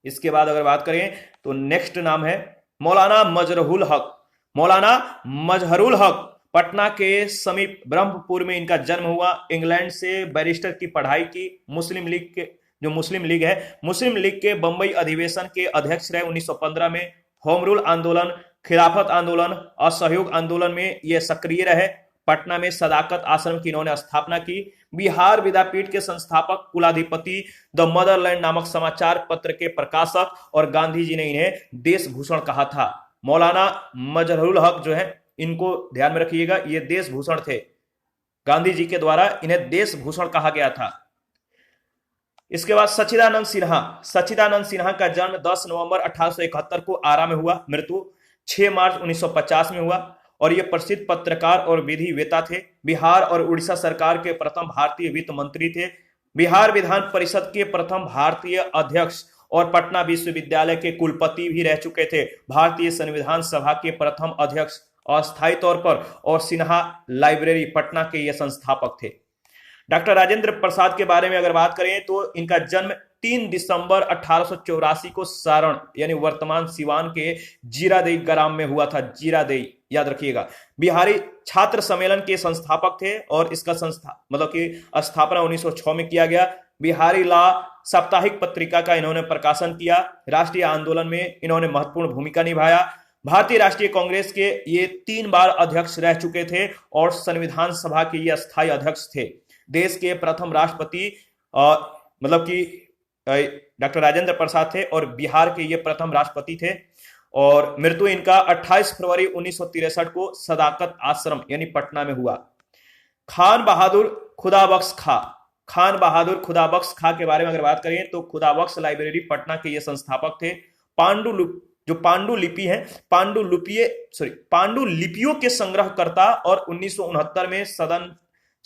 इसके बाद अगर बात करें तो नेक्स्ट नाम है मौलाना मजहरूल हक। मौलाना मजहरूल हक पटना के समीप ब्रह्मपुर में इनका जन्म हुआ। इंग्लैंड से बैरिस्टर की पढ़ाई की। मुस्लिम लीग के, जो मुस्लिम लीग है, मुस्लिम लीग के बंबई अधिवेशन के अध्यक्ष रहे 1915 में। होम रूल आंदोलन, खिलाफत आंदोलन, असहयोग आंदोलन में ये सक्रिय रहे। पटना में सदाकत आश्रम की इन्होंने स्थापना की। बिहार विद्यापीठ के संस्थापक, कुलाधिपति, द मदरलैंड नामक समाचार पत्र के प्रकाशक, और गांधी जी ने इन्हें देशभूषण कहा था। मौलाना मजहरूल हक जो है, इनको ध्यान में रखिएगा, ये देशभूषण थे, गांधी जी के द्वारा इन्हें देशभूषण कहा गया था। इसके बाद सच्चिदानंद सिन्हा। सच्चिदानंद सिन्हा का जन्म 10 नवंबर 1871 को आरा में हुआ। मृत्यु 6 मार्च 1950 में हुआ और ये प्रसिद्ध पत्रकार और विधिवेता थे। बिहार और उड़ीसा सरकार के प्रथम भारतीय वित्त मंत्री थे। बिहार विधान परिषद के प्रथम भारतीय अध्यक्ष और पटना विश्वविद्यालय के कुलपति भी रह चुके थे। भारतीय संविधान सभा के प्रथम अध्यक्ष अस्थायी तौर पर, और सिन्हा लाइब्रेरी पटना के ये संस्थापक थे। डॉक्टर राजेंद्र प्रसाद के बारे में अगर बात करें तो इनका जन्म 3 दिसंबर 1884 को सारण, यानी वर्तमान सिवान के जीरादेई ग्राम में हुआ था। जीरादेई, याद रखिएगा। बिहारी छात्र सम्मेलन के संस्थापक थे और इसका स्थापना 1906 में किया गया। बिहारी ला साप्ताहिक पत्रिका का इन्होंने प्रकाशन किया। राष्ट्रीय आंदोलन में इन्होंने महत्वपूर्ण भूमिका निभाया। भारतीय राष्ट्रीय कांग्रेस के ये 3 बार अध्यक्ष रह चुके थे और संविधान सभा के ये अस्थायी अध्यक्ष थे। देश के प्रथम राष्ट्रपति डॉक्टर राजेंद्र प्रसाद थे और बिहार के ये प्रथम राष्ट्रपति थे। और मृत्यु इनका 28 फरवरी 1963 को सदाकत आश्रम यानी पटना में हुआ। खान बहादुर खुदाबख्श खां। खान बहादुर खुदाबख्श खां के बारे में अगर बात करें तो खुदाबख्श लाइब्रेरी पटना के ये संस्थापक थे। पांडुलिपियों के संग्रहकर्ता, और 1969 में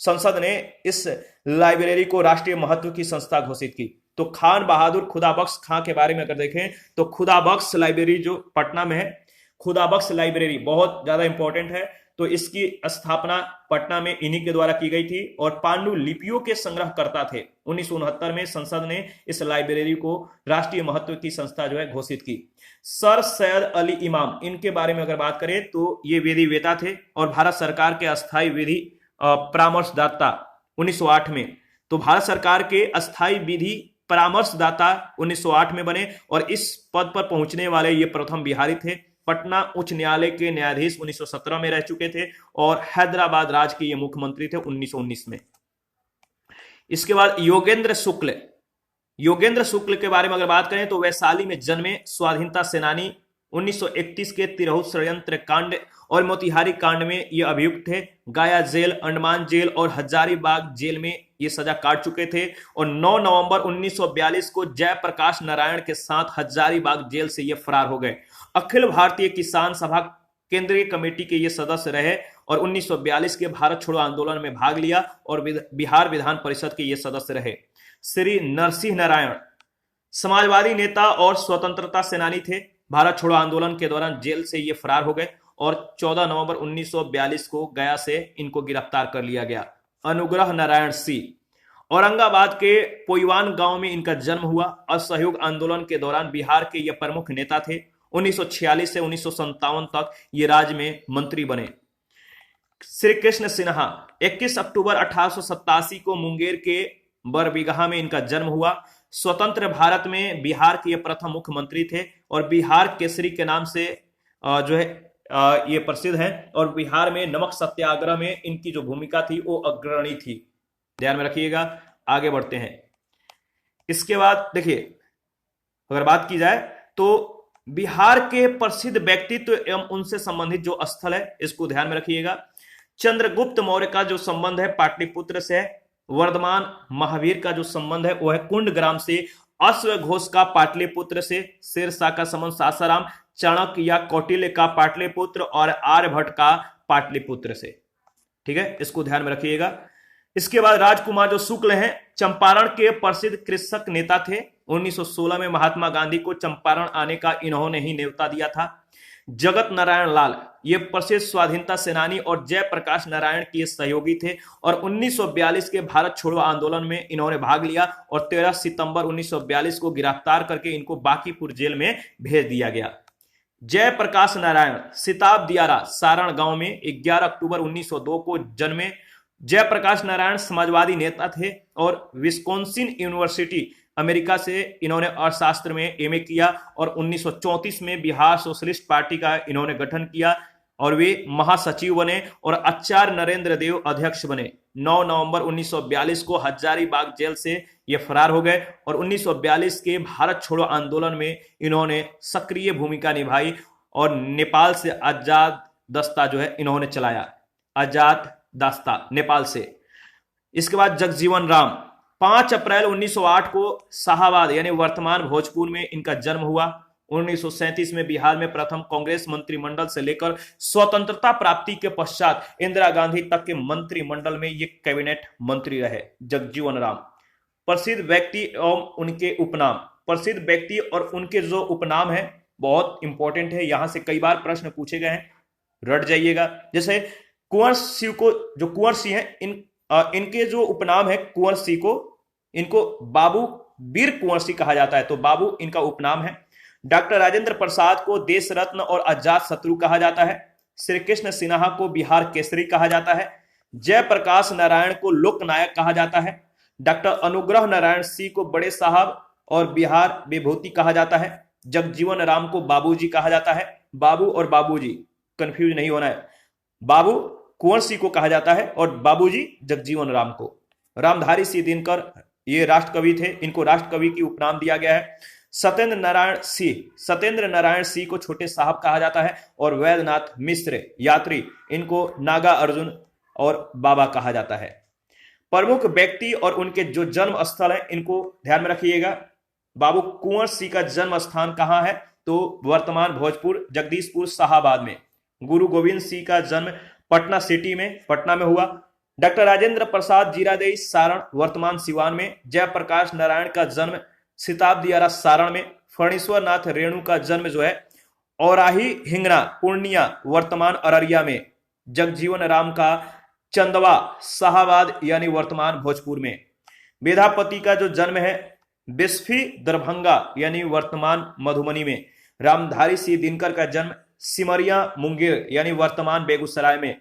संसद ने इस लाइब्रेरी को राष्ट्रीय महत्व की संस्था घोषित की। तो खान बहादुर खुदाबख्श खां के बारे में अगर देखें तो खुदाबख्श लाइब्रेरी जो पटना में है, खुदाबख्श लाइब्रेरी बहुत ज्यादा इंपॉर्टेंट है। तो इसकी स्थापना पटना में इन्हीं के द्वारा की गई थी और पांडुलिपियों के संग्रहकर्ता थे। 1969 में संसद ने इस लाइब्रेरी को राष्ट्रीय महत्व की संस्था जो है घोषित की। सर सैयद अली इमाम, इनके बारे में अगर बात करें तो ये विधिवेता थे और भारत सरकार के अस्थायी विधि परामर्शदाता 1908 में। तो भारत सरकार के अस्थायी विधि परामर्शदाता 1908 में बने और इस पद पर पहुंचने वाले ये प्रथम बिहारी थे। पटना उच्च न्यायालय के न्यायाधीश 1917 में रह चुके थे और हैदराबाद राज्य के ये मुख्यमंत्री थे 1919 में। इसके बाद योगेंद्र शुक्ल। योगेंद्र शुक्ल के बारे में अगर बात करें तो वैशाली में जन्मे, स्वाधीनता सेनानी। 1931 के तिरहुत षड्यंत्र कांड और मोतिहारी कांड में ये अभियुक्त थे। गया जेल, अंडमान जेल और हजारीबाग जेल में ये सजा काट चुके थे और 9 नवंबर 1942 को जयप्रकाश नारायण के साथ हजारीबाग जेल से ये फरार हो गए। अखिल भारतीय किसान सभा केंद्रीय कमेटी के ये सदस्य रहे और 1942 के भारत छोड़ो आंदोलन में भाग लिया और बिहार विधान परिषद के ये सदस्य रहे। श्री नरसिंह नारायण समाजवादी नेता और स्वतंत्रता सेनानी थे। भारत छोड़ो आंदोलन के दौरान जेल से ये फरार हो गए और 14 नवंबर 1942 को गया से इनको गिरफ्तार कर लिया गया। अनुग्रह नारायण सिंह औरंगाबाद के पोईवान गांव में इनका जन्म हुआ। असहयोग आंदोलन के दौरान बिहार के ये प्रमुख नेता थे। 1946 से 1957 तक ये राज्य में मंत्री बने। श्री कृष्ण सिन्हा 21 अक्टूबर 1887 को मुंगेर के बरबीघा में इनका जन्म हुआ। स्वतंत्र भारत में बिहार के ये प्रथम मुख्यमंत्री थे और बिहार केसरी के नाम से जो है ये प्रसिद्ध हैं। और बिहार में नमक सत्याग्रह में इनकी जो भूमिका थी वो अग्रणी थी, ध्यान में रखिएगा। आगे बढ़ते हैं। इसके बाद देखिए, अगर बात की जाए तो बिहार के प्रसिद्ध व्यक्तित्व एवं उनसे संबंधित जो स्थल है इसको ध्यान में रखिएगा। चंद्रगुप्त मौर्य का जो संबंध है पाटलिपुत्र से है। वर्धमान महावीर का जो संबंध है वो है कुंडग्राम से। अश्वघोष का पाटलिपुत्र से। शेरशाह का संबंध सासाराम। चाणक्य या कौटिल्य का पाटलिपुत्र और आर्यभट्ट का पाटलिपुत्र से। ठीक है, इसको ध्यान में रखिएगा। इसके बाद राजकुमार जो शुक्ल हैं चंपारण के प्रसिद्ध कृषक नेता थे। 1916 में महात्मा गांधी को चंपारण आने का इन्होंने ही न्योता दिया था। जगत नारायण लाल ये प्रसिद्ध स्वाधीनता सेनानी और जयप्रकाश नारायण के सहयोगी थे और 1942 के भारत छोड़ो आंदोलन में इन्होंने भाग लिया और 13 सितंबर 1942 को गिरफ्तार करके इनको बांकीपुर जेल में भेज दिया गया। जयप्रकाश नारायण सिताब दियारा सारण गांव में 11 अक्टूबर 1902 को जन्मे। जयप्रकाश नारायण समाजवादी नेता थे और विस्कॉन्सिन यूनिवर्सिटी अमेरिका से इन्होंने अर्थशास्त्र में एमए किया और 1934 में बिहार सोशलिस्ट पार्टी का इन्होंने गठन किया और वे महासचिव बने और आचार्य नरेंद्र देव अध्यक्ष बने। 9 नवंबर 1942 को हजारीबाग जेल से ये फरार हो गए और 1942 के भारत छोड़ो आंदोलन में इन्होंने सक्रिय भूमिका निभाई और नेपाल से आजाद दस्ता जो है इन्होंने चलाया। आजाद दस्ता नेपाल से। इसके बाद जगजीवन राम 5 अप्रैल 1908 को शाहाबाद यानी वर्तमान भोजपुर में इनका जन्म हुआ। 1937 में बिहार में प्रथम कांग्रेस मंत्रिमंडल से लेकर स्वतंत्रता प्राप्ति के पश्चात इंदिरा गांधी तक के मंत्रिमंडल में ये कैबिनेट मंत्री रहे। जगजीवन राम। प्रसिद्ध व्यक्ति एवं उनके उपनाम। प्रसिद्ध व्यक्ति और उनके जो उपनाम है बहुत इंपॉर्टेंट है, यहां से कई बार प्रश्न पूछे गए हैं, रट जाइएगा। जैसे कुंवर सिंह को, जो कुंवर सिंह है इनके जो उपनाम है कुंवर सिंह को, इनको बाबू वीर कुंवर सिंह कहा जाता है, तो बाबू इनका उपनाम है। डॉक्टर राजेंद्र प्रसाद को देश रत्न और अजात शत्रु कहा जाता है। श्री कृष्ण सिन्हा को बिहार केसरी कहा जाता है। जयप्रकाश नारायण को लोकनायक कहा जाता है। डॉक्टर अनुग्रह नारायण सिंह को बड़े साहब और बिहार विभूति कहा जाता है। जगजीवन राम को बाबूजी कहा जाता है। बाबू और बाबूजी कंफ्यूज नहीं होना है, बाबू कुंवर सिंह को कहा जाता है और बाबूजी जगजीवन राम को। रामधारी सिंह दिनकर ये राष्ट्रकवि थे, इनको राष्ट्रकवि की उपनाम दिया गया है। सत्येंद्र नारायण सिंह को छोटे साहब कहा जाता है और वैद्यनाथ मिश्र यात्री इनको नागा अर्जुन और बाबा कहा जाता है। प्रमुख व्यक्ति और उनके जो जन्म स्थल है इनको ध्यान में रखिएगा। बाबू कुंवर सिंह का जन्म स्थान कहाँ है, तो वर्तमान भोजपुर जगदीशपुर शाहाबाद में। गुरु गोविंद सिंह का जन्म पटना सिटी में, पटना में हुआ। डॉक्टर राजेंद्र प्रसाद जीरादेई सारण वर्तमान सिवान में। जयप्रकाश नारायण का जन्म सिताब दियारा सारण में। फणीश्वर नाथ रेणु का जन्म जो है औराही हिंगना पूर्णिया वर्तमान अररिया में। जगजीवन राम का चंदवा शाहाबाद यानी वर्तमान भोजपुर में। वेदापति का जो जन्म है बिस्फी दरभंगा यानी वर्तमान मधुबनी में। रामधारी सिंह दिनकर का जन्म सिमरिया मुंगेर यानी वर्तमान बेगूसराय में।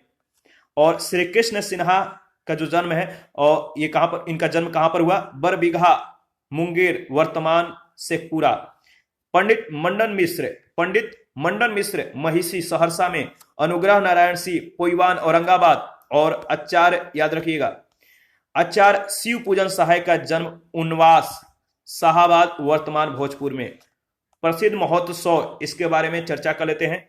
और श्री कृष्ण सिन्हा का जो जन्म है और ये कहां पर, इनका जन्म कहां पर हुआ, बरबीघा मुंगेर वर्तमान शेखपुरा। पंडित मंडन मिश्र महिषी सहरसा में। अनुग्रह नारायण सिंह पोईवान औरंगाबाद। और आचार्य याद रखिएगा आचार्य शिव पूजन सहाय का जन्म उन्वास शाहाबाद वर्तमान भोजपुर में। प्रसिद्ध महोत्सव इसके बारे में चर्चा कर लेते हैं।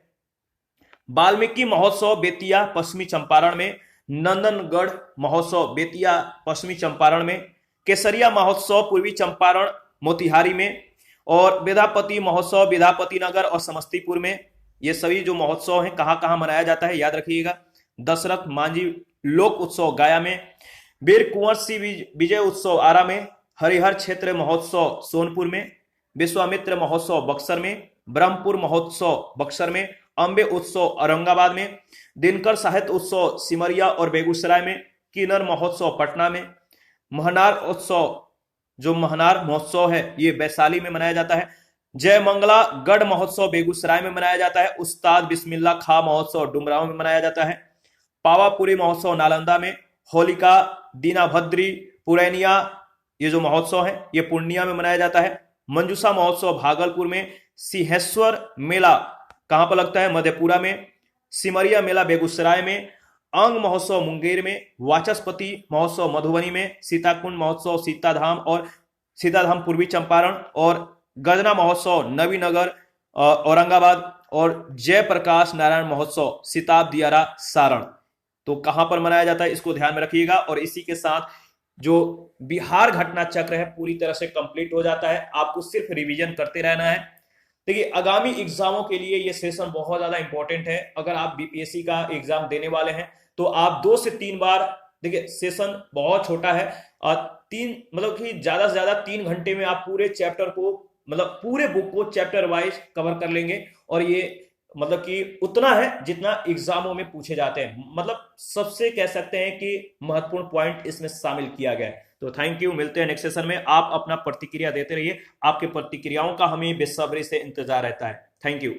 वाल्मीकि महोत्सव बेतिया पश्चिमी चंपारण में। नंदनगढ़ महोत्सव बेतिया पश्चिमी चंपारण में। केसरिया महोत्सव पूर्वी चंपारण मोतिहारी में। और वेदापति महोत्सव विधापति नगर और समस्तीपुर में। ये सभी जो महोत्सव हैं कहां कहां मनाया जाता है याद रखिएगा। दशरथ मांझी लोक उत्सव गया में। वीर कुंवर सिंह विजय उत्सव आरा में। हरिहर क्षेत्र महोत्सव सोनपुर में। विश्वामित्र महोत्सव बक्सर में। ब्रह्मपुर महोत्सव बक्सर में। अंबे उत्सव औरंगाबाद में। दिनकर साहित्य उत्सव सिमरिया और बेगूसराय में। किन्नर महोत्सव पटना में। महनार उत्सव जो महनार महोत्सव है ये वैशाली में मनाया जाता है। जयमंगला गढ़ महोत्सव बेगूसराय में मनाया जाता है। उस्ताद बिस्मिल्ला खां महोत्सव डुमरांव में मनाया जाता है। पावापुरी महोत्सव नालंदा में। होलिका दीनाभद्री पुरैनिया ये जो महोत्सव है ये पूर्णिया में मनाया जाता है। मंजूषा महोत्सव भागलपुर में। सिंहेश्वर मेला कहां पर लगता है, मधेपुरा में। सिमरिया मेला बेगूसराय में, अंग महोत्सव मुंगेर में, वाचस्पति महोत्सव मधुबनी में, सीताकुंड महोत्सव सीताधाम पूर्वी चंपारण, और गजना महोत्सव नवीनगर औरंगाबाद, और जयप्रकाश नारायण महोत्सव सिताब दियारा सारण। तो कहां पर मनाया जाता है इसको ध्यान में रखिएगा। और इसी के साथ जो बिहार घटना चक्र है पूरी तरह से कंप्लीट हो जाता है। आपको सिर्फ रिवीजन करते रहना है। देखिए आगामी एग्जामों के लिए ये सेशन बहुत ज्यादा इंपॉर्टेंट है। अगर आप बीपीएससी का एग्जाम देने वाले हैं तो आप 2 से 3 बार, देखिए सेशन बहुत छोटा है और 3 मतलब कि ज्यादा से ज्यादा 3 घंटे में आप पूरे चैप्टर को, मतलब पूरे बुक को चैप्टर वाइज कवर कर लेंगे। और ये मतलब कि उतना है जितना एग्जामों में पूछे जाते हैं। मतलब सबसे कह सकते हैं कि महत्वपूर्ण पॉइंट इसमें शामिल किया गया है। तो थैंक यू, मिलते हैं नेक्स्ट सेशन में। आप अपना प्रतिक्रिया देते रहिए, आपके प्रतिक्रियाओं का हमें बेसब्री से इंतजार रहता है। Thank you.